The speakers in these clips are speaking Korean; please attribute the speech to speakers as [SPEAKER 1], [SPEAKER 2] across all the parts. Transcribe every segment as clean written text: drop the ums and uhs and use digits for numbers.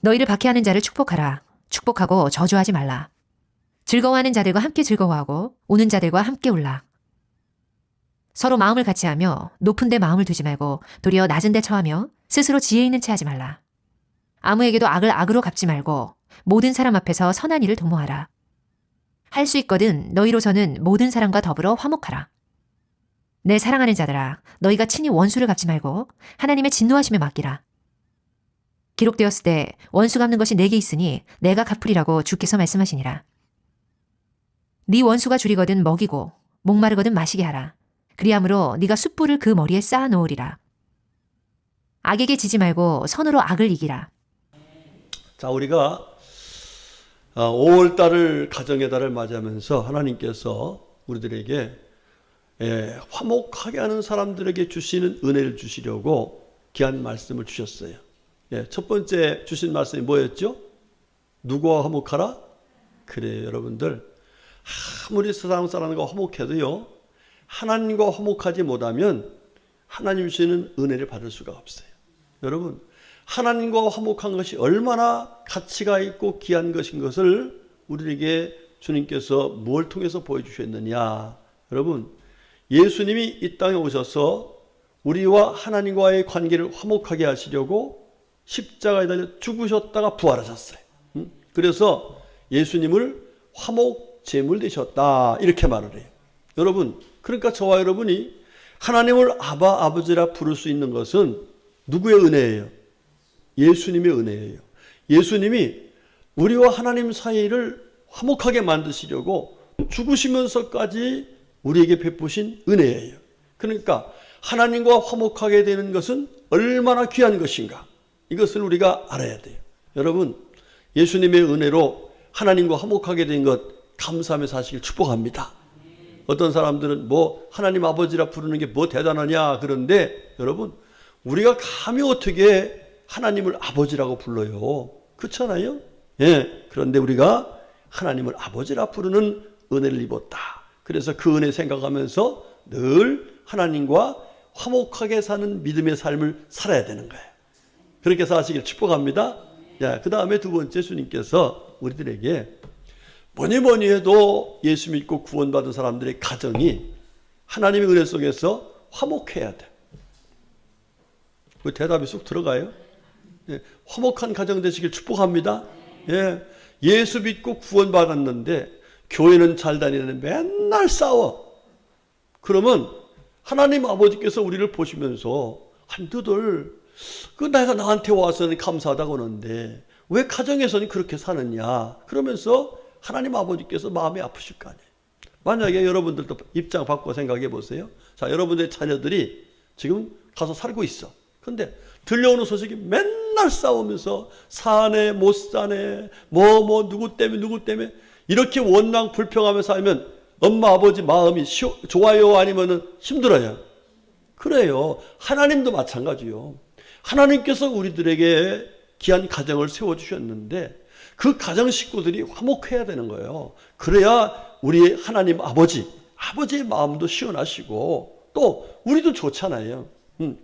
[SPEAKER 1] 너희를 박해하는 자를 축복하라. 축복하고 저주하지 말라. 즐거워하는 자들과 함께 즐거워하고 우는 자들과 함께 울라. 서로 마음을 같이 하며 높은 데 마음을 두지 말고 도리어 낮은 데 처하며 스스로 지혜 있는 채 하지 말라. 아무에게도 악을 악으로 갚지 말고 모든 사람 앞에서 선한 일을 도모하라. 할 수 있거든 너희로서는 모든 사람과 더불어 화목하라. 내 사랑하는 자들아, 너희가 친히 원수를 갚지 말고 하나님의 진노하심에 맡기라. 기록되었을 때 원수 갚는 것이 내게 있으니 내가 갚으리라고 주께서 말씀하시니라. 네 원수가 줄이거든 먹이고 목마르거든 마시게 하라. 그리함으로 네가 숯불을 그 머리에 쌓아 놓으리라. 악에게 지지 말고 선으로 악을 이기라.
[SPEAKER 2] 자, 우리가 5월달을 가정의 달을 맞이하면서 하나님께서 우리들에게 화목하게 하는 사람들에게 주시는 은혜를 주시려고 귀한 말씀을 주셨어요. 첫 번째 주신 말씀이 뭐였죠? 누구와 화목하라? 그래요, 여러분들. 아무리 세상 사람과 화목해도요, 하나님과 화목하지 못하면 하나님 주시는 은혜를 받을 수가 없어요. 여러분, 하나님과 화목한 것이 얼마나 가치가 있고 귀한 것인 것을 우리에게 주님께서 무엇을 통해서 보여주셨느냐. 여러분, 예수님이 이 땅에 오셔서 우리와 하나님과의 관계를 화목하게 하시려고 십자가에 달려 죽으셨다가 부활하셨어요. 그래서 예수님을 화목 제물 되셨다, 이렇게 말을 해요. 여러분, 그러니까 저와 여러분이 하나님을 아바, 아버지라 부를 수 있는 것은 누구의 은혜예요? 예수님의 은혜예요. 예수님이 우리와 하나님 사이를 화목하게 만드시려고 죽으시면서까지 우리에게 베푸신 은혜예요. 그러니까 하나님과 화목하게 되는 것은 얼마나 귀한 것인가, 이것을 우리가 알아야 돼요. 여러분, 예수님의 은혜로 하나님과 화목하게 된 것 감사하며 사시길 축복합니다. 어떤 사람들은 뭐 하나님 아버지라 부르는 게 뭐 대단하냐 그런데, 여러분, 우리가 감히 어떻게 하나님을 아버지라고 불러요? 그렇잖아요? 그런데 우리가 하나님을 아버지라 부르는 은혜를 입었다. 그래서 그 은혜 생각하면서 늘 하나님과 화목하게 사는 믿음의 삶을 살아야 되는 거예요. 그렇게 사시길 축복합니다. 그 다음에 두 번째, 주님께서 우리들에게 뭐니 해도 예수 믿고 구원받은 사람들의 가정이 하나님의 은혜 속에서 화목해야 돼. 그 대답이 쑥 들어가요? 화목한 가정 되시길 축복합니다. 예수 믿고 구원받았는데 교회는 잘 다니는데 맨날 싸워. 그러면 하나님 아버지께서 우리를 보시면서 한두들 내가 나한테 와서는 감사하다고 하는데 왜 가정에서는 그렇게 사느냐, 그러면서 하나님 아버지께서 마음이 아프실 거 아니에요. 만약에 여러분들도 입장 바꿔 생각해 보세요. 자, 여러분들의 자녀들이 지금 가서 살고 있어. 근데 들려오는 소식이 맨날 싸우면서 사네 못 사네 누구 때문에 이렇게 원망 불평하며 살면 엄마 아버지 마음이 좋아요, 아니면 힘들어요? 그래요. 하나님도 마찬가지요. 하나님께서 우리들에게 귀한 가정을 세워주셨는데 그 가정 식구들이 화목해야 되는 거예요. 그래야 우리 하나님 아버지의 마음도 시원하시고 또 우리도 좋잖아요.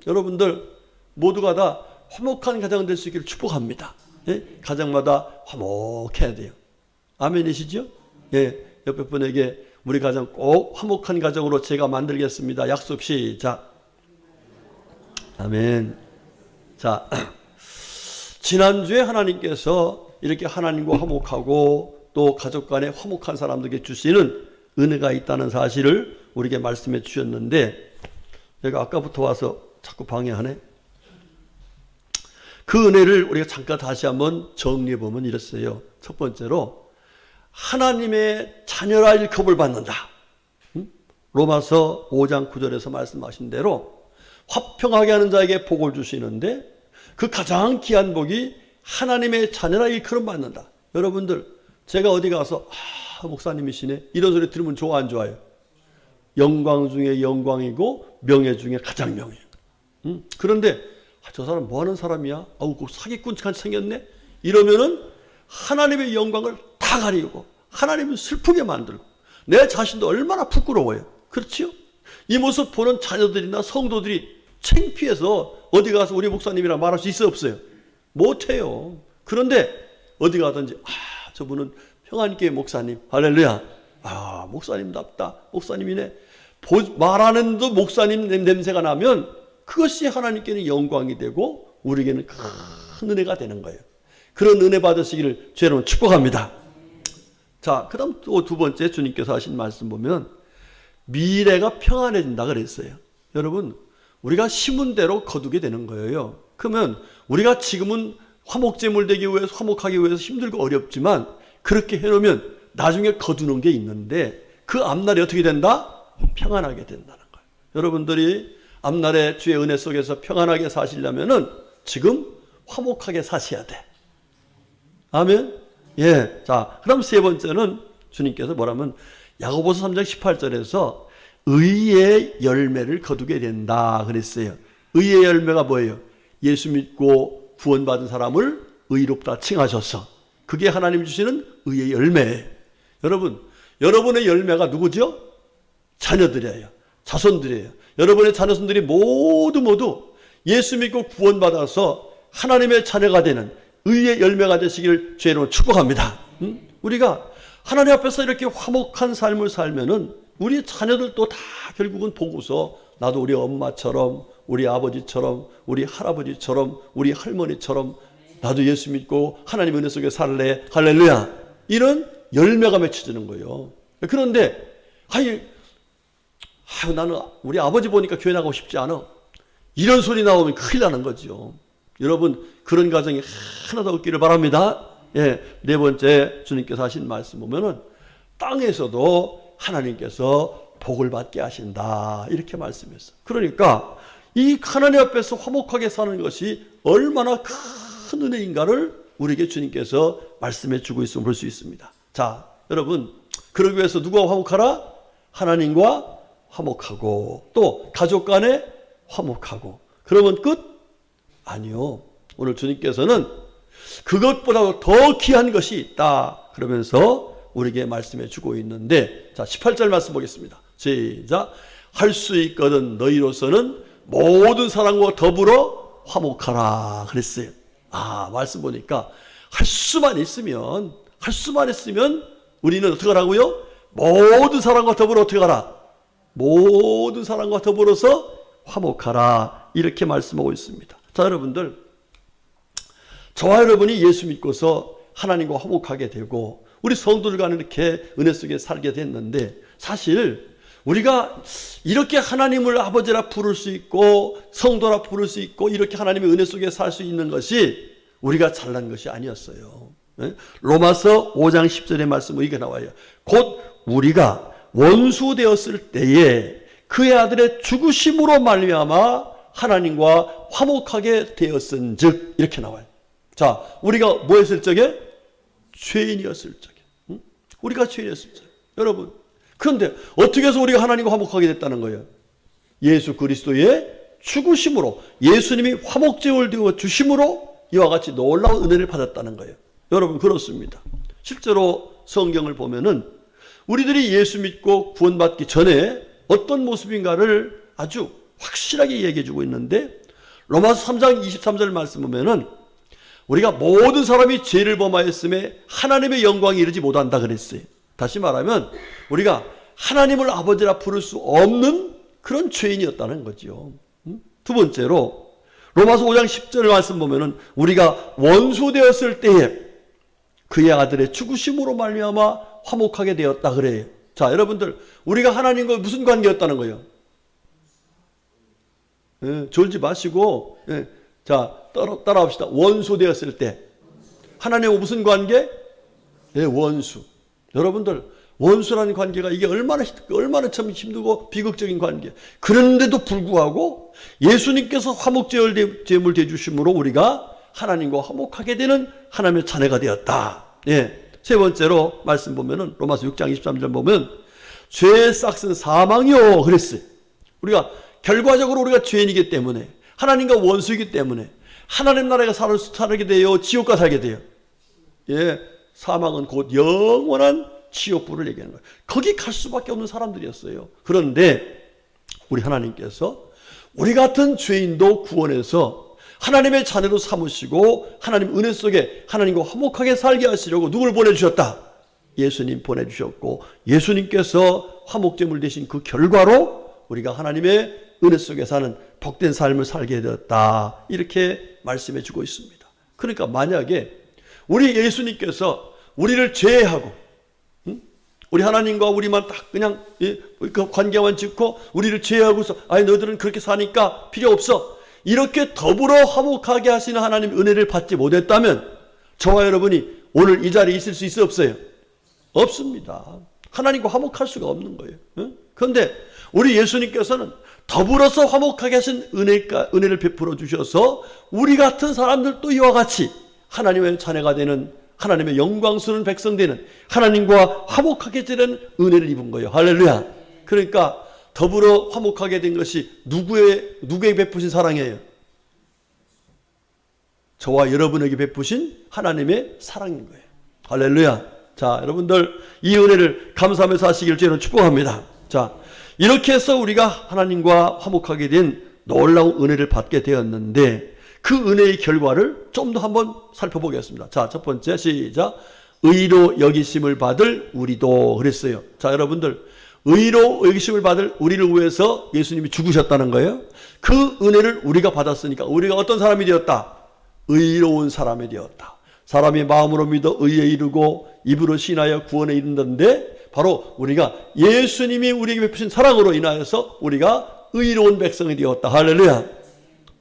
[SPEAKER 2] 여러분들 모두가 다 화목한 가정 될 수 있기를 축복합니다. 가정마다 화목해야 돼요. 아멘이시죠? 옆에 분에게 우리 가정 꼭 화목한 가정으로 제가 만들겠습니다. 약속 시작. 아멘. 자, 지난주에 하나님께서 이렇게 하나님과 화목하고 또 가족 간에 화목한 사람들에게 주시는 은혜가 있다는 사실을 우리에게 말씀해 주셨는데, 제가 아까부터 와서 자꾸 방해하네. 그 은혜를 우리가 잠깐 다시 한번 정리해 보면 이랬어요. 첫 번째로, 하나님의 자녀라 일컬음을 받는다. 로마서 5장 9절에서 말씀하신 대로 화평하게 하는 자에게 복을 주시는데 그 가장 귀한 복이 하나님의 자녀라 일컬음 받는다. 여러분들, 제가 어디 가서 목사님이시네 이런 소리 들으면 좋아 안 좋아요? 영광 중에 영광이고 명예 중에 가장 명예예요. 그런데 저 사람 뭐 하는 사람이야? 그 사기꾼같이 생겼네? 이러면은 하나님의 영광을 다 가리고 하나님을 슬프게 만들고 내 자신도 얼마나 부끄러워요. 그렇지요? 이 모습 보는 자녀들이나 성도들이 창피해서 어디 가서 우리 목사님이랑 말할 수 있어요, 없어요? 못해요. 그런데 어디 가든지 저분은 평안교회 목사님, 할렐루야. 목사님답다. 목사님이네. 말하는도 목사님 냄새가 나면 그것이 하나님께는 영광이 되고 우리에게는 큰 은혜가 되는 거예요. 그런 은혜 받으시기를 주 여러분 축복합니다. 자, 그 다음 또 두 번째 주님께서 하신 말씀 보면 미래가 평안해진다 그랬어요. 여러분, 우리가 심은 대로 거두게 되는 거예요. 그러면 우리가 지금은 화목제물 되기 위해서, 화목하기 위해서 힘들고 어렵지만 그렇게 해놓으면 나중에 거두는 게 있는데 그 앞날이 어떻게 된다? 평안하게 된다는 거예요. 여러분들이 앞날에 주의 은혜 속에서 평안하게 사시려면은 지금 화목하게 사셔야 돼. 아멘? 예. 자, 그럼 세 번째는 주님께서 뭐라면 야고보서 3장 18절에서 의의 열매를 거두게 된다 그랬어요. 의의 열매가 뭐예요? 예수 믿고 구원받은 사람을 의롭다 칭하셔서 그게 하나님 주시는 의의 열매예요. 여러분, 여러분의 열매가 누구죠? 자녀들이에요. 자손들이에요. 여러분의 자녀손들이 모두 예수 믿고 구원받아서 하나님의 자녀가 되는 의의 열매가 되시기를 주의 축복합니다. 우리가 하나님 앞에서 이렇게 화목한 삶을 살면은 우리 자녀들도 다 결국은 보고서 나도 우리 엄마처럼, 우리 아버지처럼, 우리 할아버지처럼, 우리 할머니처럼 나도 예수 믿고 하나님 은혜 속에 살래. 할렐루야. 이런 열매가 맺혀지는 거예요. 그런데 나는 우리 아버지 보니까 교회 나가고 싶지 않아. 이런 소리 나오면 큰일 나는 거죠. 여러분, 그런 가정이 하나도 없기를 바랍니다. 예, 네 번째 주님께서 하신 말씀 보면은 땅에서도 하나님께서 복을 받게 하신다. 이렇게 말씀했어요. 그러니까 이 하나님 앞에서 화목하게 사는 것이 얼마나 큰 은혜인가를 우리에게 주님께서 말씀해 주고 있음을 볼 수 있습니다. 자, 여러분, 그러기 위해서 누구와 화목하라? 하나님과 화목하고 또 가족 간에 화목하고 그러면 끝? 아니요. 오늘 주님께서는 그것보다 더 귀한 것이 있다. 그러면서 우리에게 말씀해 주고 있는데 자, 18절 말씀 보겠습니다. 시작. 할 수 있거든 너희로서는 모든 사람과 더불어 화목하라 그랬어요. 말씀 보니까 할 수만 있으면 우리는 어떻게 하라고요? 모든 사람과 더불어 어떻게 하라? 모든 사람과 더불어서 화목하라. 이렇게 말씀하고 있습니다. 자, 여러분들, 저와 여러분이 예수 믿고서 하나님과 화목하게 되고 우리 성도들과는 이렇게 은혜 속에 살게 됐는데 사실 우리가 이렇게 하나님을 아버지라 부를 수 있고 성도라 부를 수 있고 이렇게 하나님의 은혜 속에 살 수 있는 것이 우리가 잘난 것이 아니었어요. 로마서 5장 10절의 말씀은 이게 나와요. 곧 우리가 원수 되었을 때에 그의 아들의 죽으심으로 말미암아 하나님과 화목하게 되었은즉 이렇게 나와요. 자, 우리가 뭐 했을 적에? 죄인이었을 적에. 우리가 죄인이었을 적에. 여러분, 그런데 어떻게 해서 우리가 하나님과 화목하게 됐다는 거예요? 예수 그리스도의 죽으심으로 예수님이 화목제물 되어 주심으로 이와 같이 놀라운 은혜를 받았다는 거예요. 여러분, 그렇습니다. 실제로 성경을 보면은 우리들이 예수 믿고 구원받기 전에 어떤 모습인가를 아주 확실하게 얘기해 주고 있는데 로마서 3장 23절 말씀 보면은 우리가 모든 사람이 죄를 범하였음에 하나님의 영광에 이르지 못한다 그랬어요. 다시 말하면 우리가 하나님을 아버지라 부를 수 없는 그런 죄인이었다는 거죠. 두 번째로 로마서 5장 10절 말씀 보면은 우리가 원수 되었을 때에 그의 아들의 죽으심으로 말미암아 화목하게 되었다 그래요. 자, 여러분들, 우리가 하나님과 무슨 관계였다는 거예요? 졸지 마시고, 자, 따라합시다. 원수 되었을 때 하나님과 무슨 관계? 원수. 여러분들, 원수라는 관계가 이게 얼마나 참 힘들고 비극적인 관계. 그런데도 불구하고 예수님께서 화목제물 되주심으로 우리가 하나님과 화목하게 되는 하나님의 자녀가 되었다. 세 번째로 말씀 보면은 로마서 6장 23절 보면 죄의 싹은 사망이요 그랬어요. 우리가 결과적으로 우리가 죄인이기 때문에 하나님과 원수이기 때문에 하나님 나라에 살게 돼요. 지옥가 살게 돼요. 사망은 곧 영원한 지옥불을 얘기하는 거예요. 거기 갈 수밖에 없는 사람들이었어요. 그런데 우리 하나님께서 우리 같은 죄인도 구원해서 하나님의 자녀로 삼으시고 하나님 은혜 속에 하나님과 화목하게 살게 하시려고 누굴 보내주셨다? 예수님 보내주셨고, 예수님께서 화목제물 되신 그 결과로 우리가 하나님의 은혜 속에 사는 복된 삶을 살게 되었다, 이렇게 말씀해 주고 있습니다. 그러니까 만약에 우리 예수님께서 우리를 제외하고 우리 하나님과 우리만 딱 그냥 그 관계만 짓고 우리를 제외하고서 아니 너희들은 그렇게 사니까 필요 없어, 이렇게 더불어 화목하게 하시는 하나님 은혜를 받지 못했다면 저와 여러분이 오늘 이 자리에 있을 수 있어 없어요? 없습니다. 하나님과 화목할 수가 없는 거예요. 그런데 우리 예수님께서는 더불어서 화목하게 하신 은혜를 베풀어 주셔서 우리 같은 사람들도 이와 같이 하나님의 자녀가 되는, 하나님의 영광스러운 백성 되는, 하나님과 화목하게 되는 은혜를 입은 거예요. 할렐루야. 그러니까 더불어 화목하게 된 것이 누구에게 베푸신 사랑이에요? 저와 여러분에게 베푸신 하나님의 사랑인 거예요. 할렐루야. 자, 여러분들 이 은혜를 감사하면서 하시길 저는 축복합니다. 자, 이렇게 해서 우리가 하나님과 화목하게 된 놀라운 은혜를 받게 되었는데 그 은혜의 결과를 좀 더 한번 살펴보겠습니다. 자, 첫 번째 시작. 의로 여기심을 받을 우리도 그랬어요. 자, 여러분들 의로 여기심을 받을 우리를 위해서 예수님이 죽으셨다는 거예요. 그 은혜를 우리가 받았으니까 우리가 어떤 사람이 되었다? 의로운 사람이 되었다. 사람이 마음으로 믿어 의에 이르고 입으로 신하여 구원에 이른다는데 바로 우리가 예수님이 우리에게 베푸신 사랑으로 인하여서 우리가 의로운 백성이 되었다. 할렐루야.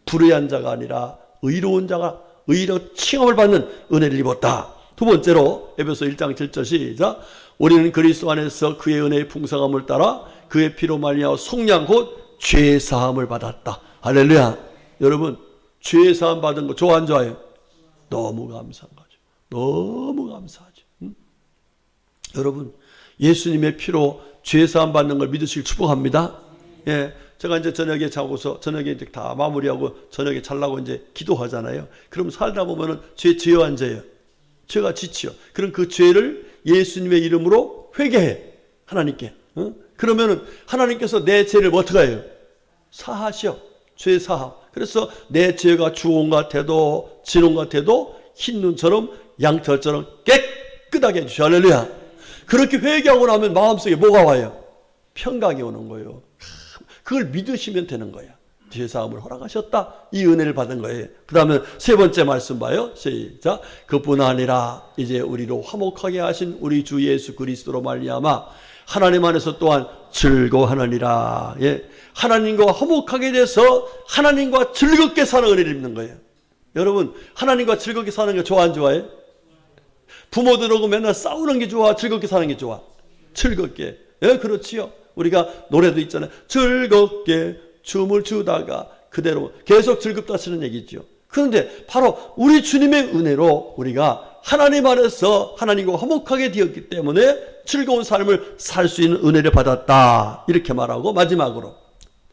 [SPEAKER 2] 불의한 자가 아니라 의로운 자가 의로 칭함을 받는 은혜를 입었다. 두 번째로 에베소 1장 7절 시작. 우리는 그리스도 안에서 그의 은혜의 풍성함을 따라 그의 피로 말미암아 속량 곧 죄사함을 받았다. 할렐루야. 여러분 죄사함 받은 거 좋아 안 좋아요? 너무 감사한 거죠. 너무 감사하죠. 여러분 예수님의 피로 죄사함 받는 걸 믿으시길 축복합니다. 예, 제가 이제 저녁에 자고서 저녁에 이제 다 마무리하고 저녁에 자려고 이제 기도하잖아요. 그럼 살다 보면은 죄요 안 죄요? 죄가 지치요. 그럼 그 죄를 예수님의 이름으로 회개해 하나님께. 그러면은 하나님께서 내 죄를 어떻게 해요? 사하셔. 죄 사함. 그래서 내 죄가 주홍 같아도 진홍 같아도 흰 눈처럼 양털처럼 깨끗하게 해주셔. 할렐루야. 그렇게 회개하고 나면 마음속에 뭐가 와요? 평강이 오는 거예요. 그걸 믿으시면 되는 거야. 죄사함을 허락하셨다. 이 은혜를 받은 거예요. 그 다음에 세 번째 말씀 봐요. 시작. 그뿐 아니라 이제 우리로 화목하게 하신 우리 주 예수 그리스도로 말미암아 하나님 안에서 또한 즐거워하느니라. 예. 하나님과 화목하게 돼서 하나님과 즐겁게 사는 은혜를 입는 거예요. 여러분 하나님과 즐겁게 사는 게 좋아 안 좋아해? 부모들하고 맨날 싸우는 게 좋아? 즐겁게 사는 게 좋아? 즐겁게. 예, 그렇지요. 우리가 노래도 있잖아요. 즐겁게 춤을 추다가 그대로 계속 즐겁다 쓰는 얘기죠. 그런데 바로 우리 주님의 은혜로 우리가 하나님 안에서 하나님과 화목하게 되었기 때문에 즐거운 삶을 살 수 있는 은혜를 받았다. 이렇게 말하고 마지막으로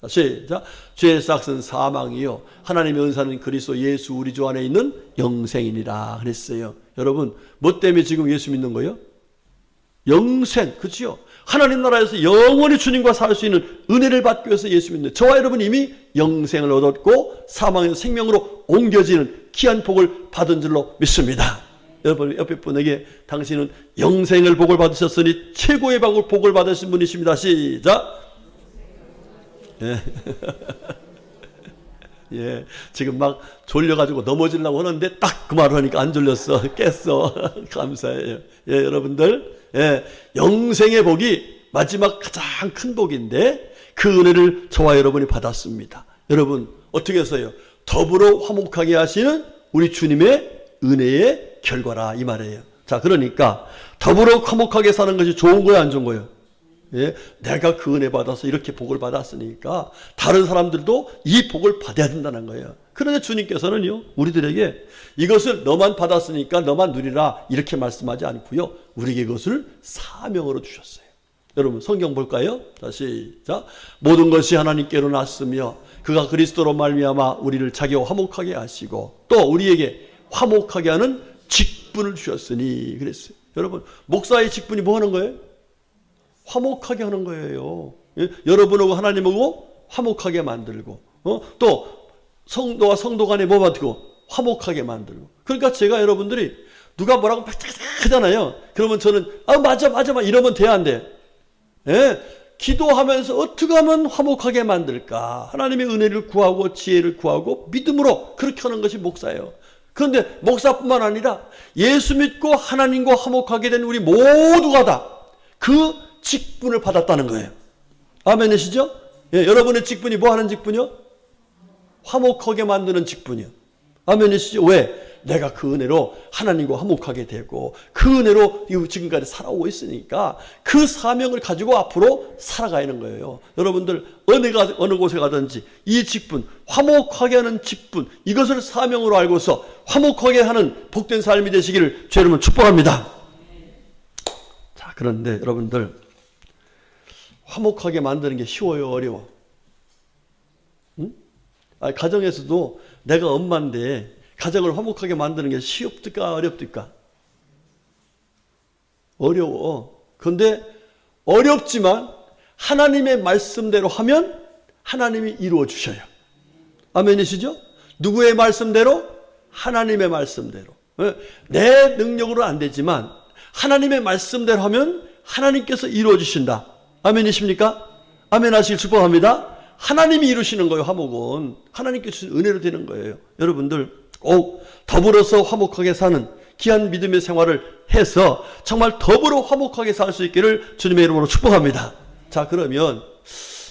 [SPEAKER 2] 시작. 죄의 싹은 사망이요 하나님의 은사는 그리스도 예수 우리 주 안에 있는 영생이니라 그랬어요. 여러분 뭐 때문에 지금 예수 믿는 거예요? 영생. 그렇죠? 하나님 나라에서 영원히 주님과 살 수 있는 은혜를 받기 위해서 예수 믿는 저와 여러분 이미 영생을 얻었고 사망에서 생명으로 옮겨지는 귀한 복을 받은 줄로 믿습니다. 여러분 옆에 분에게 당신은 영생을 복을 받으셨으니 최고의 복을 받으신 분이십니다. 시작. 예. 예, 지금 막 졸려가지고 넘어지려고 하는데 딱 그 말을 하니까 안 졸렸어. 깼어. 감사해요. 예, 여러분들. 예, 영생의 복이 마지막 가장 큰 복인데 그 은혜를 저와 여러분이 받았습니다. 여러분 어떻게 해서요? 더불어 화목하게 하시는 우리 주님의 은혜의 결과라 이 말이에요. 자, 그러니까 더불어 화목하게 사는 것이 좋은 거예요, 안 좋은 거예요? 예, 내가 그 은혜 받아서 이렇게 복을 받았으니까 다른 사람들도 이 복을 받아야 된다는 거예요. 그런데 주님께서는요 우리들에게 이것을 너만 받았으니까 너만 누리라 이렇게 말씀하지 않고요 우리에게 이것을 사명으로 주셨어요. 여러분 성경 볼까요? 다시 자 모든 것이 하나님께로 났으며 그가 그리스도로 말미암아 우리를 자기와 화목하게 하시고 또 우리에게 화목하게 하는 직분을 주셨으니 그랬어요. 여러분 목사의 직분이 뭐 하는 거예요? 화목하게 하는 거예요. 예? 여러분하고 하나님하고 화목하게 만들고 또 성도와 성도 간에 뭐 만들고? 화목하게 만들고. 그러니까 제가 여러분들이 누가 뭐라고 하잖아요. 그러면 저는 맞아 이러면 돼야 안 돼. 예? 기도하면서 어떻게 하면 화목하게 만들까? 하나님의 은혜를 구하고 지혜를 구하고 믿음으로 그렇게 하는 것이 목사예요. 그런데 목사뿐만 아니라 예수 믿고 하나님과 화목하게 된 우리 모두가 다 그 직분을 받았다는 거예요. 아멘이시죠? 예, 여러분의 직분이 뭐 하는 직분이요? 화목하게 만드는 직분이요. 아멘이시죠? 왜? 내가 그 은혜로 하나님과 화목하게 되고 그 은혜로 지금까지 살아오고 있으니까 그 사명을 가지고 앞으로 살아가는 거예요. 여러분들 어느 곳에 가든지 이 직분, 화목하게 하는 직분, 이것을 사명으로 알고서 화목하게 하는 복된 삶이 되시기를 주 여러분 축복합니다. 자, 그런데 여러분들 화목하게 만드는 게 쉬워요, 어려워? 응? 가정에서도 내가 엄마인데 가정을 화목하게 만드는 게 쉽을까 어렵을까? 어려워. 그런데 어렵지만 하나님의 말씀대로 하면 하나님이 이루어 주셔요. 아멘이시죠? 누구의 말씀대로? 하나님의 말씀대로. 내 능력으로 안 되지만 하나님의 말씀대로 하면 하나님께서 이루어 주신다. 아멘이십니까? 아멘 하시길 축복합니다. 하나님이 이루시는 거예요. 화목은 하나님께 주신 은혜로 되는 거예요. 여러분들 꼭 더불어서 화목하게 사는 귀한 믿음의 생활을 해서 정말 더불어 화목하게 살 수 있기를 주님의 이름으로 축복합니다. 자, 그러면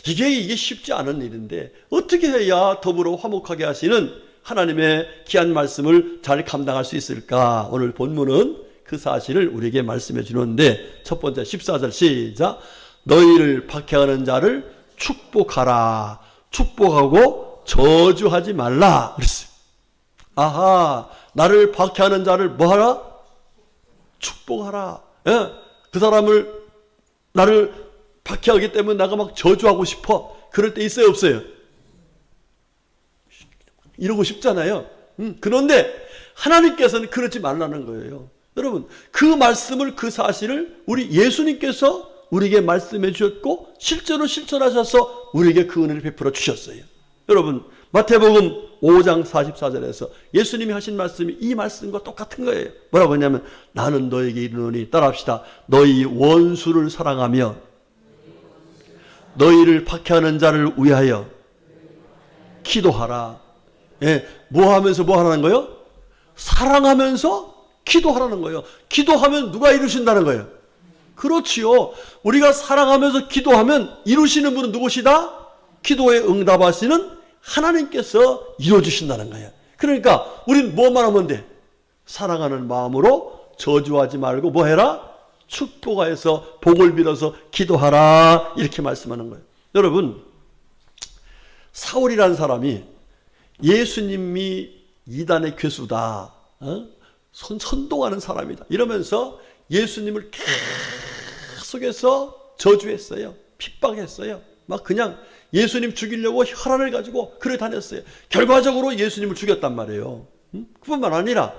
[SPEAKER 2] 이게 쉽지 않은 일인데 어떻게 해야 더불어 화목하게 하시는 하나님의 귀한 말씀을 잘 감당할 수 있을까? 오늘 본문은 그 사실을 우리에게 말씀해 주는데 첫 번째 14절 시작. 너희를 박해하는 자를 축복하라. 축복하고 저주하지 말라. 그랬어요. 아하, 나를 박해하는 자를 뭐하라? 축복하라. 예? 그 사람을 나를 박해하기 때문에 내가 막 저주하고 싶어. 그럴 때 있어요, 없어요? 이러고 싶잖아요. 그런데 하나님께서는 그러지 말라는 거예요. 여러분, 그 말씀을, 그 사실을 우리 예수님께서 우리에게 말씀해 주셨고 실제로 실천하셔서 우리에게 그 은혜를 베풀어 주셨어요. 여러분, 마태복음 5장 44절에서 예수님이 하신 말씀이 이 말씀과 똑같은 거예요. 뭐라고 했냐면 나는 너에게 이르노니 따라합시다. 너희 원수를 사랑하며 너희를 박해하는 자를 위하여 기도하라. 예, 뭐 하면서 뭐 하라는 거예요? 사랑하면서 기도하라는 거예요. 기도하면 누가 이루신다는 거예요? 그렇지요. 우리가 사랑하면서 기도하면 이루시는 분은 누구시다? 기도에 응답하시는 하나님께서 이루어주신다는 거예요. 그러니까 우린 뭐만 하면 돼? 사랑하는 마음으로 저주하지 말고 뭐 해라? 축복하여서 복을 빌어서 기도하라. 이렇게 말씀하는 거예요. 여러분, 사울이라는 사람이 예수님이 이단의 괴수다. 선동하는 사람이다. 이러면서 예수님을 계속해서 저주했어요. 핍박했어요. 막 그냥 예수님 죽이려고 혈안을 가지고 그래 다녔어요. 결과적으로 예수님을 죽였단 말이에요. 그뿐만 아니라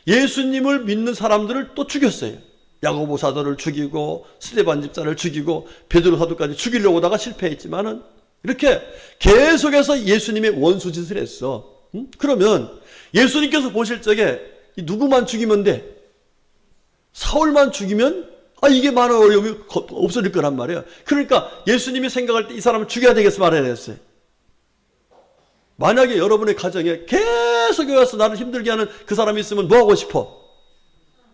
[SPEAKER 2] 예수님을 믿는 사람들을 또 죽였어요. 야고보 사도를 죽이고 스데반 집사를 죽이고 베드로 사도까지 죽이려고 하다가 실패했지만은 이렇게 계속해서 예수님의 원수짓을 했어. 그러면 예수님께서 보실 적에 누구만 죽이면 돼? 사울만 죽이면 이게 많은 어려움이 없어질 거란 말이에요. 그러니까 예수님이 생각할 때 이 사람을 죽여야 되겠어 말아야 되겠어요. 만약에 여러분의 가정에 계속 와서 나를 힘들게 하는 그 사람이 있으면 뭐 하고 싶어?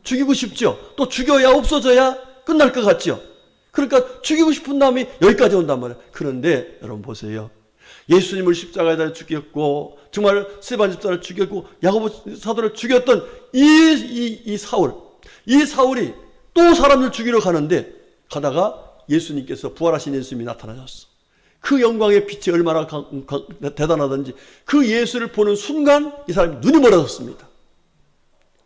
[SPEAKER 2] 죽이고 싶죠. 또 죽여야 없어져야 끝날 것 같죠. 그러니까 죽이고 싶은 마음이 여기까지 온단 말이에요. 그런데 여러분 보세요. 예수님을 십자가에다 죽였고 정말 스데반 집사를 죽였고 야고보 사도를 죽였던 이 사울이 또 사람을 죽이러 가는데 가다가 예수님께서 부활하신 예수님이 나타나셨어. 그 영광의 빛이 얼마나 대단하든지 그 예수를 보는 순간 이 사람이 눈이 멀어졌습니다.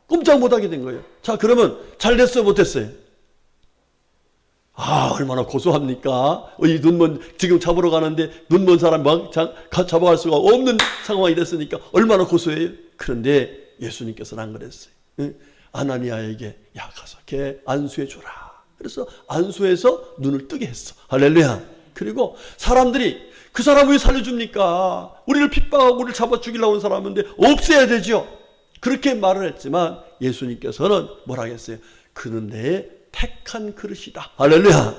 [SPEAKER 2] 꼼짝 못하게 된 거예요. 자, 그러면 잘 됐어요, 못했어요? 얼마나 고소합니까? 이 눈먼, 지금 잡으러 가는데 눈먼 사람 막 잡아갈 수가 없는 상황이 됐으니까 얼마나 고소해요? 그런데 예수님께서는 안 그랬어요. 아나니아에게 가서 걔 안수해 줘라. 그래서 안수해서 눈을 뜨게 했어. 할렐루야. 그리고 사람들이 그 사람 왜 살려줍니까? 우리를 핍박하고 우리를 잡아 죽이려고 온 사람인데 없애야 되죠. 그렇게 말을 했지만 예수님께서는 뭐라 했어요? 그는 내 택한 그릇이다. 할렐루야.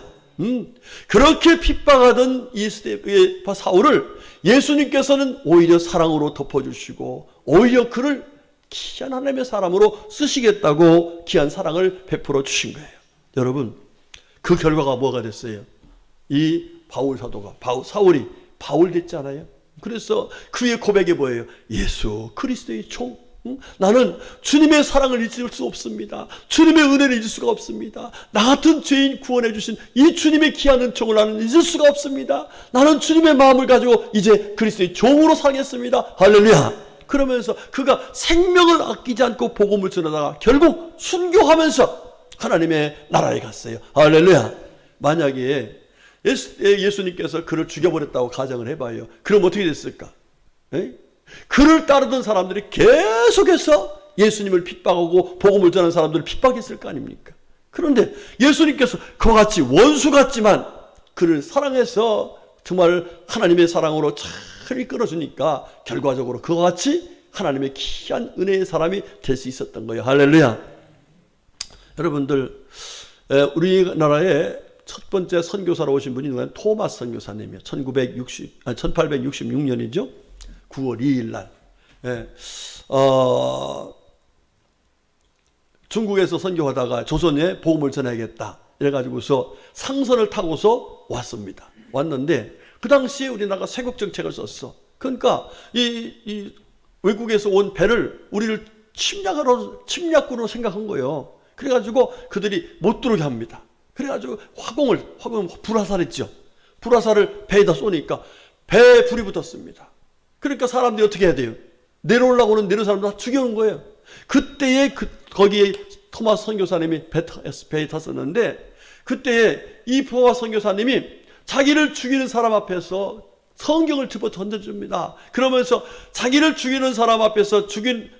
[SPEAKER 2] 그렇게 핍박하던 이 사울을 예수님께서는 오히려 사랑으로 덮어주시고 오히려 그를 귀한 하나님의 사람으로 쓰시겠다고 귀한 사랑을 베풀어 주신 거예요. 여러분, 그 결과가 뭐가 됐어요? 이 바울 사도가 사울이 바울 됐잖아요. 그래서 그의 고백이 뭐예요? 예수 그리스도의 종. 나는 주님의 사랑을 잊을 수 없습니다. 주님의 은혜를 잊을 수가 없습니다. 나 같은 죄인 구원해 주신 이 주님의 귀한 은총을 나는 잊을 수가 없습니다. 나는 주님의 마음을 가지고 이제 그리스도의 종으로 살겠습니다. 할렐루야. 그러면서 그가 생명을 아끼지 않고 복음을 전하다가 결국 순교하면서 하나님의 나라에 갔어요. 할렐루야. 만약에 예수님께서 그를 죽여버렸다고 가정을 해봐요. 그럼 어떻게 됐을까? 그를 따르던 사람들이 계속해서 예수님을 핍박하고 복음을 전하는 사람들을 핍박했을 거 아닙니까? 그런데 예수님께서 그와 같이 원수 같지만 그를 사랑해서 정말 하나님의 사랑으로 잘 이끌어주니까 결과적으로 그와 같이 하나님의 귀한 은혜의 사람이 될 수 있었던 거예요. 할렐루야. 여러분들, 우리나라에 첫 번째 선교사로 오신 분이 누구냐면 토마스 선교사님이에요. 1866년이죠. 9월 2일 날. 중국에서 선교하다가 조선에 복음을 전해야겠다. 이래가지고서 상선을 타고서 왔습니다. 왔는데 그 당시에 우리나라가 세국 정책을 썼어. 그러니까 이 외국에서 온 배를 우리를 침략군으로 생각한 거예요. 그래가지고 그들이 못 들어오게 합니다. 그래가지고 화공을 불화살했죠. 불화살을 배에다 쏘니까 배에 불이 붙었습니다. 그러니까 사람들이 어떻게 해야 돼요? 내려오려고 하는 내려오는 사람들 다 죽여놓은 거예요. 그때에 거기에 토마스 선교사님이 배에 탔었는데 그때에 이 토마스 선교사님이 자기를 죽이는 사람 앞에서 성경을 집어 던져줍니다. 그러면서 자기를 죽이는 사람 앞에서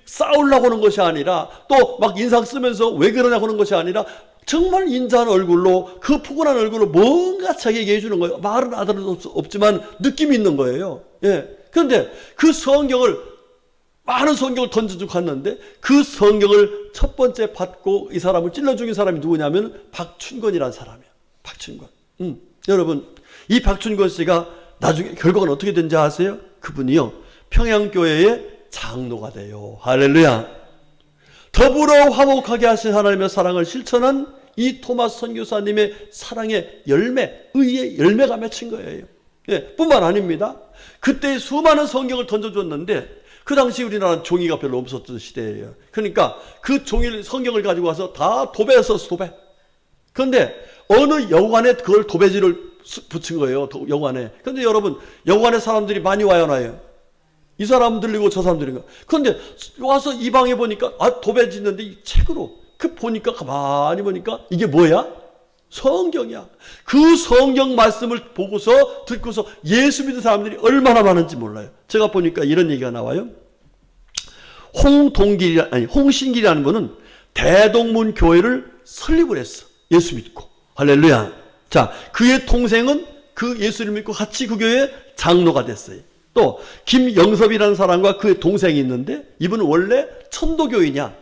[SPEAKER 2] 싸우려고 하는 것이 아니라 또 막 인상 쓰면서 왜 그러냐고 하는 것이 아니라 정말 인자한 얼굴로 그 푸근한 얼굴로 뭔가 자기에게 해주는 거예요. 말은 알아들 수 없지만 느낌이 있는 거예요. 그런데 그 많은 성경을 던져주고 갔는데 그 성경을 첫 번째 받고 이 사람을 찔러 죽인 사람이 누구냐면 박춘권이라는 사람이에요. 박춘권. 여러분, 이 박춘권 씨가 나중에 결과가 어떻게 된지 아세요? 그분이요, 평양교회의 장로가 돼요. 할렐루야. 더불어 화목하게 하신 하나님의 사랑을 실천한 이 토마스 선교사님의 사랑의 의의 열매가 맺힌 거예요. 뿐만 아닙니다. 그때 수많은 성경을 던져줬는데 그 당시 우리나라는 종이가 별로 없었던 시대예요. 그러니까 그 성경을 가지고 와서 다 도배에 썼어, 도배. 그런데 어느 여관에 그걸 도배지를 붙인 거예요, 여관에. 그런데 여러분, 여관에 사람들이 많이 와요, 나요? 이 사람 들리고 저 사람 들리고. 그런데 와서 이 방에 보니까 도배 짓는데 이 책으로 보니까 가만히 보니까 이게 뭐야? 성경이야. 그 성경 말씀을 보고서 듣고서 예수 믿는 사람들이 얼마나 많은지 몰라요. 제가 보니까 이런 얘기가 나와요. 홍신길이라는 분은 대동문 교회를 설립을 했어. 예수 믿고. 할렐루야. 자, 그의 동생은 그 예수를 믿고 같이 그 교회의 장로가 됐어요. 또 김영섭이라는 사람과 그의 동생이 있는데 이분은 원래 천도교인이야.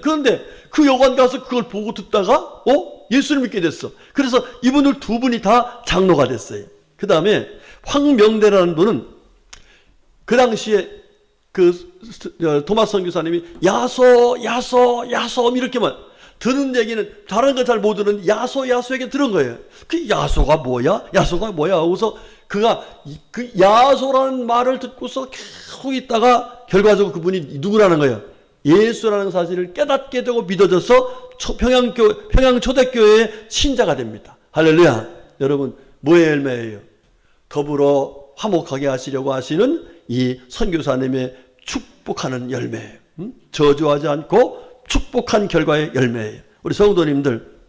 [SPEAKER 2] 그런데 그 여관 가서 그걸 보고 듣다가 예수를 믿게 됐어. 그래서 이분들 두 분이 다 장로가 됐어요. 그 다음에 황명대라는 분은 그 당시에 토마스 선교사님이 야소 이렇게만 듣는 얘기는 다른 거 잘 못 듣는 야소에게 들은 거예요. 그 야소가 뭐야? 하고서 그가 그 야소라는 말을 듣고서 계속 있다가 결과적으로 그분이 누구라는 거예요? 예수라는 사실을 깨닫게 되고 믿어져서 평양 초대교회의 신자가 됩니다. 할렐루야. 여러분, 뭐의 열매예요? 더불어 화목하게 하시려고 하시는 이 선교사님의 축복하는 열매예요. 저주하지 않고 축복한 결과의 열매예요. 우리 성도님들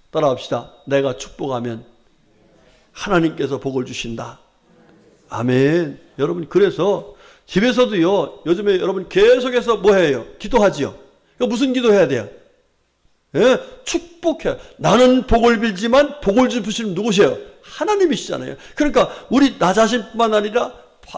[SPEAKER 2] 따라합시다. 내가 축복하면 하나님께서 복을 주신다. 아멘. 여러분, 그래서 집에서도요, 요즘에 여러분 계속해서 뭐 해요? 기도하지요. 무슨 기도해야 돼요? 예? 축복해. 나는 복을 빌지만 복을 주시는 누구세요? 하나님이시잖아요. 그러니까 우리 나 자신뿐만 아니라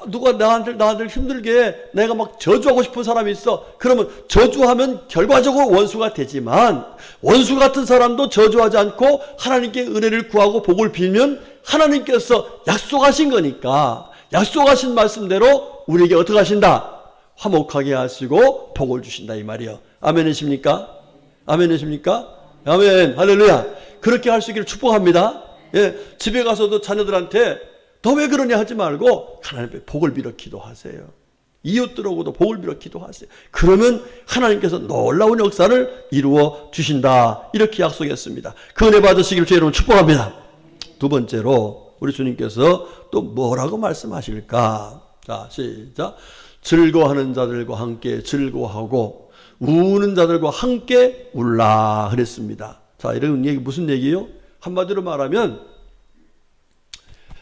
[SPEAKER 2] 누가 나한테 힘들게 내가 막 저주하고 싶은 사람이 있어. 그러면 저주하면 결과적으로 원수가 되지만 원수 같은 사람도 저주하지 않고 하나님께 은혜를 구하고 복을 빌면 하나님께서 약속하신 거니까 약속하신 말씀대로 우리에게 어떻게 하신다? 화목하게 하시고 복을 주신다 이 말이요. 아멘이십니까? 아멘이십니까? 아멘. 할렐루야. 그렇게 할 수 있기를 축복합니다. 예, 집에 가서도 자녀들한테 너 왜 그러냐 하지 말고 하나님께 복을 빌어 기도하세요. 이웃들하고도 복을 빌어 기도하세요. 그러면 하나님께서 놀라운 역사를 이루어 주신다. 이렇게 약속했습니다. 그 은혜 받으시기를 주 여러분 축복합니다. 두 번째로 우리 주님께서 또 뭐라고 말씀하실까? 자, 시작. 즐거워하는 자들과 함께 즐거워하고 우는 자들과 함께 울라 그랬습니다. 자, 이런 얘기 무슨 얘기예요? 한마디로 말하면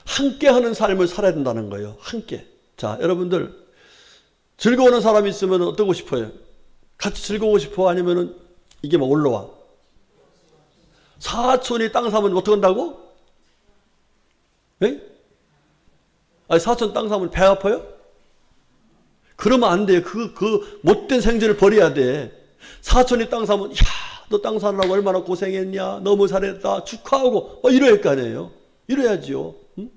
[SPEAKER 2] 함께 하는 삶을 살아야 된다는 거예요. 함께. 자, 여러분들 즐거워하는 사람이 있으면 어떠고 싶어요? 같이 즐거우고 싶어? 아니면은 이게 막 올라와? 사촌이 땅 사면 어떻게 한다고? 에? 아니, 사촌 땅 사면 배 아파요? 그러면 안 돼요. 그 못된 생쥐를 버려야 돼. 사촌이 땅 사면, 야, 너 땅 사느라고 얼마나 고생했냐? 너무 잘했다. 축하하고. 이래야 할 거 아니에요. 이래야지요. 응?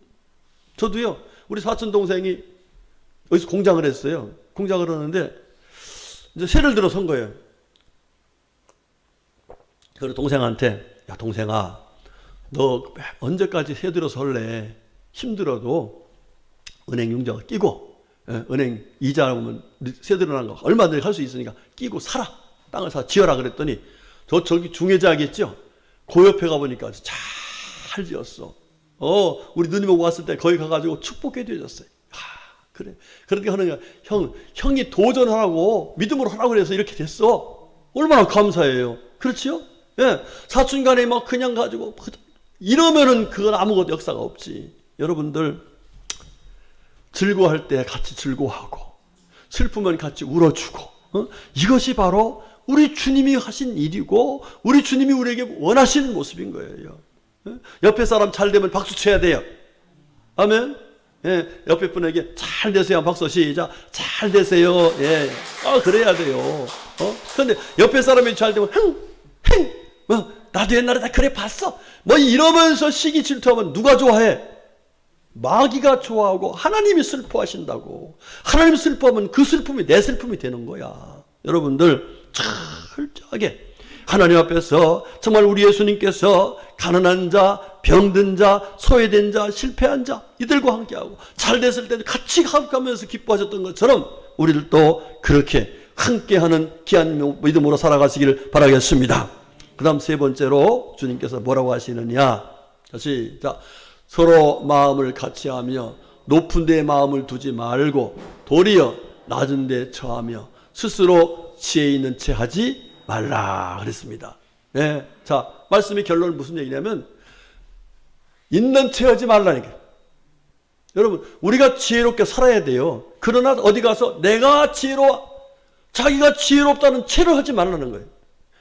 [SPEAKER 2] 저도요, 우리 사촌 동생이 여기서 공장을 했어요. 공장을 하는데, 이제 세를 들어 선 거예요. 그래서 동생한테, 야, 동생아, 너 언제까지 세 들어 설래? 힘들어도 은행 융자가 끼고, 은행 이자 오면 세 들어난 거 얼마든지 할 수 있으니까 끼고 살아. 땅을 지어라 그랬더니, 저기 중혜자겠죠? 그 옆에 가보니까 잘 지었어. 우리 누님 오고 왔을 때 거기 가가지고 축복해 드렸어요. 그래. 그렇게 하는 거야. 형이 도전하라고, 믿음으로 하라고 그래서 이렇게 됐어. 얼마나 감사해요. 그렇지요? 예. 사촌간에 막 그냥 가지고, 이러면은 그건 아무것도 역사가 없지. 여러분들, 즐거워할 때 같이 즐거워하고, 슬프면 같이 울어주고, 이것이 바로 우리 주님이 하신 일이고, 우리 주님이 우리에게 원하시는 모습인 거예요. 옆에 사람 잘 되면 박수 쳐야 돼요. 아멘. 예, 옆에 분에게 잘 되세요. 박수 시작. 잘 되세요. 예, 그래야 돼요. 그런데 옆에 사람이 잘 되면 나도 옛날에 다 그래 봤어. 이러면서 시기 질투하면 누가 좋아해? 마귀가 좋아하고 하나님이 슬퍼하신다고. 하나님이 슬퍼하면 그 슬픔이 내 슬픔이 되는 거야. 여러분들 철저하게 하나님 앞에서 정말 우리 예수님께서 가난한 자, 병든 자, 소외된 자, 실패한 자 이들과 함께하고 잘 됐을 때 같이 함께하면서 기뻐하셨던 것처럼 우리들도 그렇게 함께하는 귀한 믿음으로 살아가시기를 바라겠습니다. 그 다음 세 번째로 주님께서 뭐라고 하시느냐. 시작. 서로 마음을 같이하며 높은 데에 마음을 두지 말고 도리어 낮은 데에 처하며 스스로 지혜 있는 채 하지 말라 그랬습니다. 네. 자, 말씀의 결론은 무슨 얘기냐면 있는 채 하지 말라니까. 여러분, 우리가 지혜롭게 살아야 돼요. 그러나 어디 가서 내가 지혜로워, 자기가 지혜롭다는 채를 하지 말라는 거예요.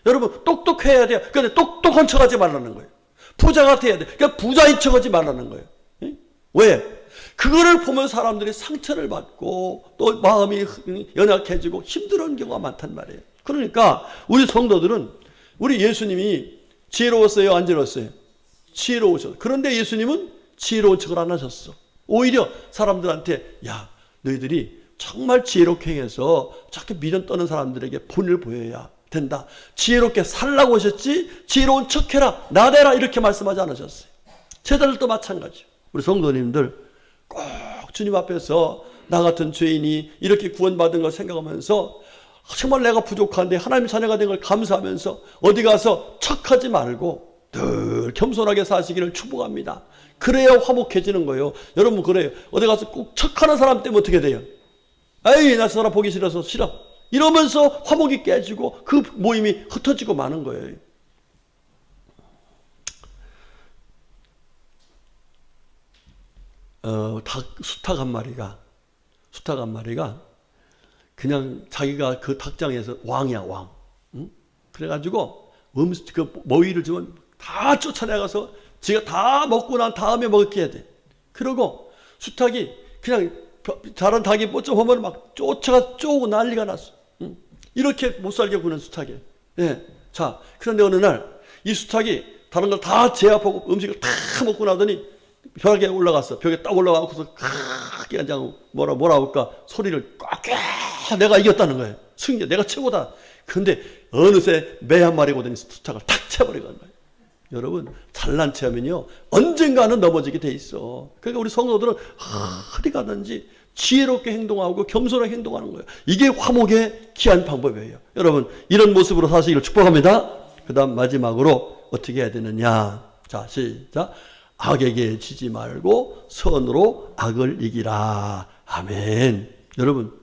[SPEAKER 2] 여러분, 똑똑해야 돼요. 그런데 똑똑한 척 하지 말라는 거예요. 부자 같아야 돼. 그러니까 부자인 척 하지 말라는 거예요. 왜? 그거를 보면 사람들이 상처를 받고 또 마음이 연약해지고 힘들어하는 경우가 많단 말이에요. 그러니까 우리 성도들은 우리 예수님이 지혜로웠어요? 안 지혜로웠어요? 지혜로우셨어요. 그런데 예수님은 지혜로운 척을 안 하셨어. 오히려 사람들한테 야, 너희들이 정말 지혜롭게 행해서 자꾸 미련 떠는 사람들에게 본을 보여야 된다. 지혜롭게 살라고 하셨지 지혜로운 척해라, 나대라 이렇게 말씀하지 않으셨어요. 제자들도 마찬가지요. 우리 성도님들 꼭 주님 앞에서 나 같은 죄인이 이렇게 구원받은 걸 생각하면서 정말 내가 부족한데 하나님 자녀가 된 걸 감사하면서 어디 가서 척하지 말고 늘 겸손하게 사시기를 축복합니다. 그래야 화목해지는 거예요. 여러분 그래요. 어디 가서 꼭 척하는 사람 때문에 어떻게 돼요? 에이, 나 저 사람 보기 싫어서 싫어. 이러면서 화목이 깨지고 그 모임이 흩어지고 마는 거예요. 수탉 한 마리가 그냥 자기가 그 닭장에서 왕이야, 왕. 응? 그래가지고 그 모이를 주면 다 쫓아내가서 지가 다 먹고 난 다음에 먹게 해야 돼. 그러고 수탉이 그냥 다른 닭이 뽀좀 하면 막 쫓아가 쪼고 난리가 났어. 이렇게 못 살게 구는 수탉이에요. 예. 자, 그런데 어느 날 이 수탉이 다른 걸 다 제압하고 음식을 다 먹고 나더니 벽에 올라갔어. 벽에 딱 올라가고서 크게 그냥 뭐라 할까 소리를 꽉 내가 이겼다는 거예요. 승리, 내가 최고다. 그런데 어느새 매 한 마리거든요. 수탉을 탁 쳐버리고 간 거예요. 여러분, 잘난 체하면요 언젠가는 넘어지게 돼 있어. 그러니까 우리 성도들은 어디 가든지 지혜롭게 행동하고 겸손하게 행동하는 거예요. 이게 화목의 귀한 방법이에요. 여러분, 이런 모습으로 사시기를 축복합니다. 그 다음 마지막으로 어떻게 해야 되느냐. 자, 시작. 악에게 지지 말고 선으로 악을 이기라. 아멘. 여러분,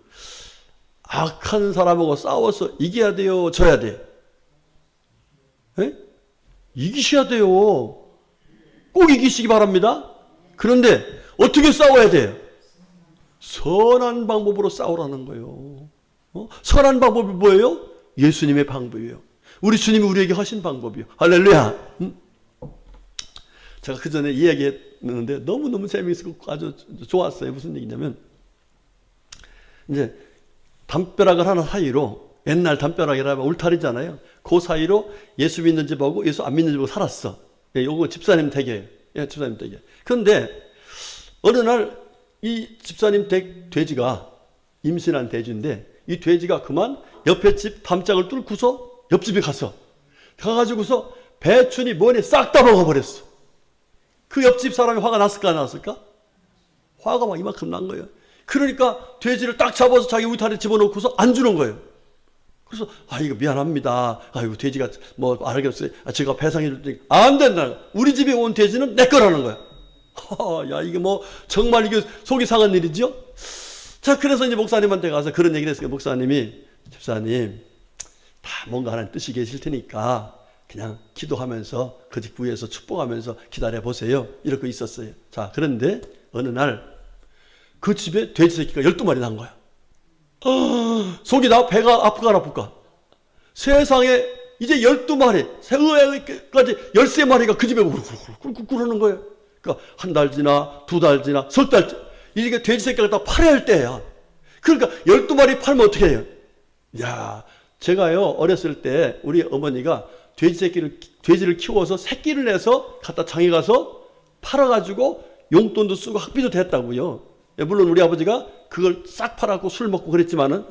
[SPEAKER 2] 악한 사람하고 싸워서 이겨야 돼요? 져야 돼요? 에? 이기셔야 돼요. 꼭 이기시기 바랍니다. 그런데 어떻게 싸워야 돼요? 선한 방법으로 싸우라는 거예요. 선한 방법이 뭐예요? 예수님의 방법이에요. 우리 주님이 우리에게 하신 방법이요. 할렐루야. 제가 그 전에 이야기했는데 너무너무 재미있고 아주 좋았어요. 무슨 얘기냐면 이제 담벼락을 하나 사이로, 옛날 담벼락이라면 울타리잖아요. 그 사이로 예수 믿는 집하고 예수 안 믿는 집하고 살았어. 예, 요거 집사님 댁이에요. 예, 집사님 댁이에요. 그런데 어느 날 이 집사님 댁 돼지가 임신한 돼지인데 이 돼지가 그만 옆에 집 담짝을 뚫고서 옆집에 가가지고서 배추니 뭐니 싹 다 먹어버렸어. 그 옆집 사람이 화가 났을까 안 났을까? 화가 막 이만큼 난 거예요. 그러니까 돼지를 딱 잡아서 자기 울타리에 집어넣고서 안 주는 거예요. 그래서 이거 미안합니다. 이거 돼지가 뭐 알겠어요. 제가 배상해 줄 테니까. 안 된다. 우리 집에 온 돼지는 내 거라는 거야. 야, 이게 뭐 정말 이게 속이 상한 일이죠. 자, 그래서 이제 목사님한테 가서 그런 얘기를 했어요. 목사님이, 집사님 다 뭔가 하나님 뜻이 계실 테니까 그냥 기도하면서 그 집 구해서 축복하면서 기다려 보세요. 이렇게 있었어요. 자, 그런데 어느 날 그 집에 돼지 새끼가 12마리 난 거야. 속이 배가 아프까 안 아플까? 세상에 이제 12마리, 새우까지 13마리가 그 집에 그러는 거예요. 그러니까 한 달 지나, 2달 지나, 석 달, 이게 돼지 새끼가 다 팔아야 할 때야. 그러니까 12마리 팔면 어떻게 해요? 야, 제가요, 어렸을 때 우리 어머니가 돼지를 키워서 새끼를 내서 갖다 장에 가서 팔아가지고 용돈도 쓰고 학비도 됐다고요. 물론 우리 아버지가 그걸 싹 팔아갖고 술 먹고 그랬지만은.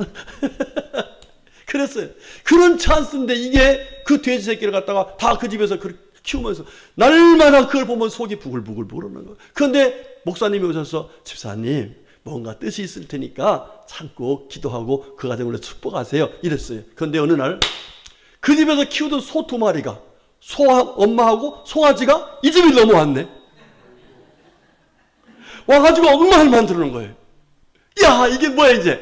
[SPEAKER 2] 그랬어요. 그런 찬스인데 이게 그 돼지 새끼를 갖다가 다 그 집에서 키우면서 날마다 그걸 보면 속이 부글부글 부르는 거예요. 그런데 목사님이 오셔서 집사님 뭔가 뜻이 있을 테니까 참고 기도하고 그 가정으로 축복하세요. 이랬어요. 그런데 어느 날 그 집에서 키우던 소 2마리가 엄마하고 송아지가 이 집에 넘어왔네. 와가지고 엉망을 만드는 거예요. 야, 이게 뭐야 이제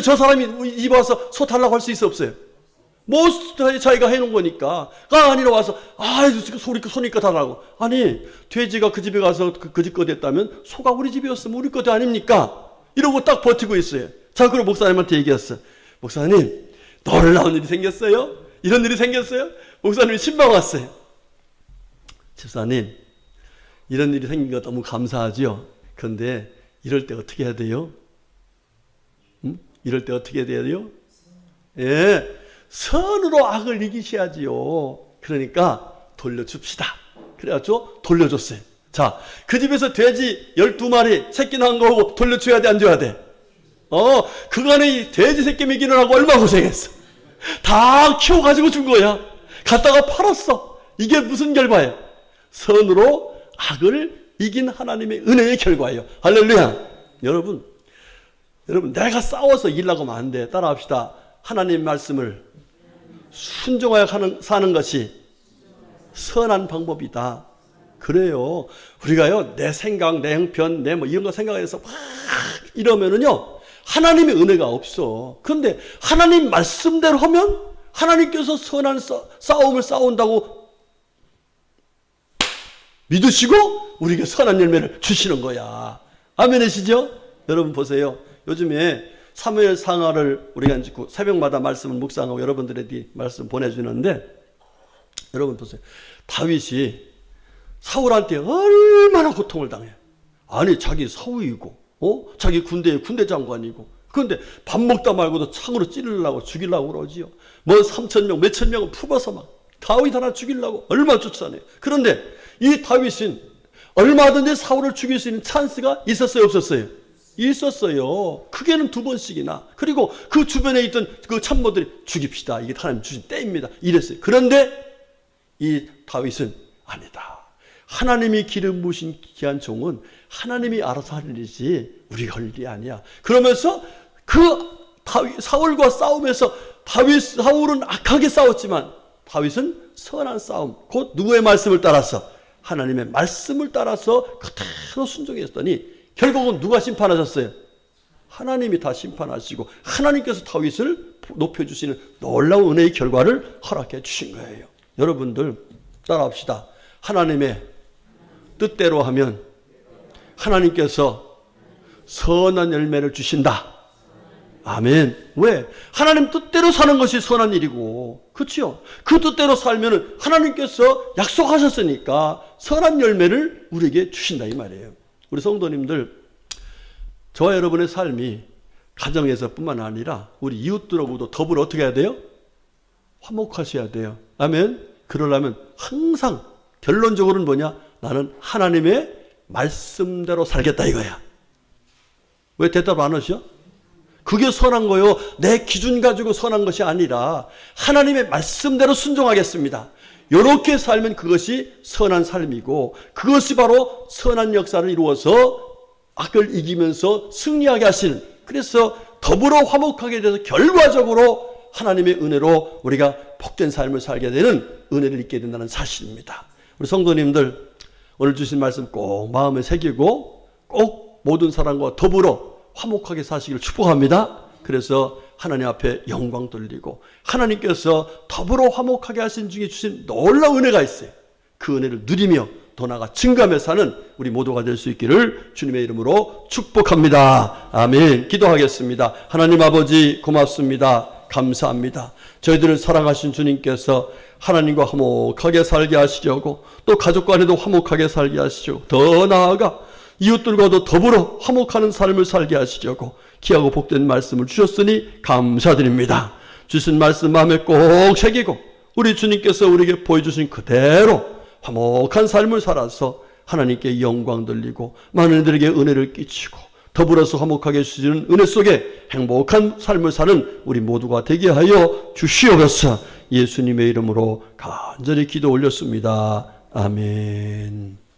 [SPEAKER 2] 저 사람이 입에 와서 소 달라고 할 수 있어 없어요? 뭐 자기가 해놓은 거니까. 아니라 와서 소니까 달라고. 아니, 돼지가 그 집에 가서 그 집 거 됐다면 소가 우리 집이었으면 우리 것도 아닙니까? 이러고 딱 버티고 있어요. 자, 그럼 목사님한테 얘기했어. 목사님, 놀라운 일이 생겼어요. 이런 일이 생겼어요. 목사님이 신방 왔어요. 집사님, 이런 일이 생긴 거 너무 감사하죠. 그런데 이럴 때 어떻게 해야 돼요? 이럴 때 어떻게 해야 돼요? 예, 선으로 악을 이기셔야지요. 그러니까 돌려줍시다. 그래가지고 돌려줬어요. 자, 그 집에서 돼지 12마리 새끼 낳은 거고 돌려줘야 돼, 안 줘야 돼? 그간에 돼지 새끼 먹이느라고 얼마 고생했어. 다 키워가지고 준 거야. 갖다가 팔았어. 이게 무슨 결과예요? 선으로 악을 이긴 하나님의 은혜의 결과예요. 할렐루야. 여러분, 내가 싸워서 이기려고 하면 안 돼. 따라합시다. 하나님 말씀을 순종하여 사는 것이 선한 방법이다. 그래요. 우리가요, 내 생각, 내 형편, 내 뭐 이런 거 생각해서 막 이러면은요, 하나님의 은혜가 없어. 그런데 하나님 말씀대로 하면 하나님께서 선한 싸움을 싸운다고 믿으시고 우리에게 선한 열매를 주시는 거야. 아멘이시죠? 여러분 보세요. 요즘에 사무엘 상하를 우리가 새벽마다 말씀을 묵상하고 여러분들에게 말씀 보내주는데 여러분 보세요. 다윗이 사울한테 얼마나 고통을 당해. 아니 자기 사위이고 자기 군대 장관이고, 그런데 밥 먹다 말고도 창으로 찌르려고 죽이려고 그러지요. 뭐 3,000명 몇천 명을 품어서 막 다윗 하나 죽이려고 얼마나 쫓아내요. 그런데 이 다윗은 얼마든지 사울을 죽일 수 있는 찬스가 있었어요, 없었어요? 있었어요. 크게는 2번씩이나. 그리고 그 주변에 있던 그 참모들이 죽입시다, 이게 하나님 주신 때입니다, 이랬어요. 그런데 이 다윗은 아니다. 하나님이 기름 부으신 귀한 종은 하나님이 알아서 할 일이지 우리가 할 일이 아니야. 그러면서 그 사울과 싸움에서 사울은 악하게 싸웠지만 다윗은 선한 싸움, 곧 누구의 말씀을 따라서? 하나님의 말씀을 따라서 그대로 순종했더니 결국은 누가 심판하셨어요? 하나님이 다 심판하시고 하나님께서 다윗을 높여주시는 놀라운 은혜의 결과를 허락해 주신 거예요. 여러분들 따라합시다. 하나님의 뜻대로 하면 하나님께서 선한 열매를 주신다. 아멘. 왜? 하나님 뜻대로 사는 것이 선한 일이고, 그렇죠? 그 뜻대로 살면 하나님께서 약속하셨으니까 선한 열매를 우리에게 주신다 이 말이에요. 우리 성도님들, 저와 여러분의 삶이 가정에서뿐만 아니라 우리 이웃들하고도 더불어 어떻게 해야 돼요? 화목하셔야 돼요. 아멘. 그러려면 항상 결론적으로는 뭐냐? 나는 하나님의 말씀대로 살겠다 이거야. 왜 대답 안 하셔? 그게 선한 거요. 내 기준 가지고 선한 것이 아니라 하나님의 말씀대로 순종하겠습니다. 이렇게 살면 그것이 선한 삶이고, 그것이 바로 선한 역사를 이루어서 악을 이기면서 승리하게 하시는, 그래서 더불어 화목하게 돼서 결과적으로 하나님의 은혜로 우리가 복된 삶을 살게 되는 은혜를 잊게 된다는 사실입니다. 우리 성도님들, 오늘 주신 말씀 꼭 마음에 새기고 꼭 모든 사람과 더불어 화목하게 사시기를 축복합니다. 그래서 하나님 앞에 영광 돌리고 하나님께서 더불어 화목하게 하신 중에 주신 놀라운 은혜가 있어요. 그 은혜를 누리며 더 나아가 증감해 사는 우리 모두가 될 수 있기를 주님의 이름으로 축복합니다. 아멘. 기도하겠습니다. 하나님 아버지 고맙습니다. 감사합니다. 저희들을 사랑하신 주님께서 하나님과 화목하게 살게 하시려고, 또 가족 간에도 화목하게 살게 하시려고, 더 나아가 이웃들과도 더불어 화목하는 삶을 살게 하시려고 귀하고 복된 말씀을 주셨으니 감사드립니다. 주신 말씀 마음에 꼭 새기고 우리 주님께서 우리에게 보여주신 그대로 화목한 삶을 살아서 하나님께 영광 돌리고 많은 이들에게 은혜를 끼치고 더불어서 화목하게 해주시는 은혜 속에 행복한 삶을 사는 우리 모두가 되게 하여 주시옵소서. 예수님의 이름으로 간절히 기도 올렸습니다. 아멘.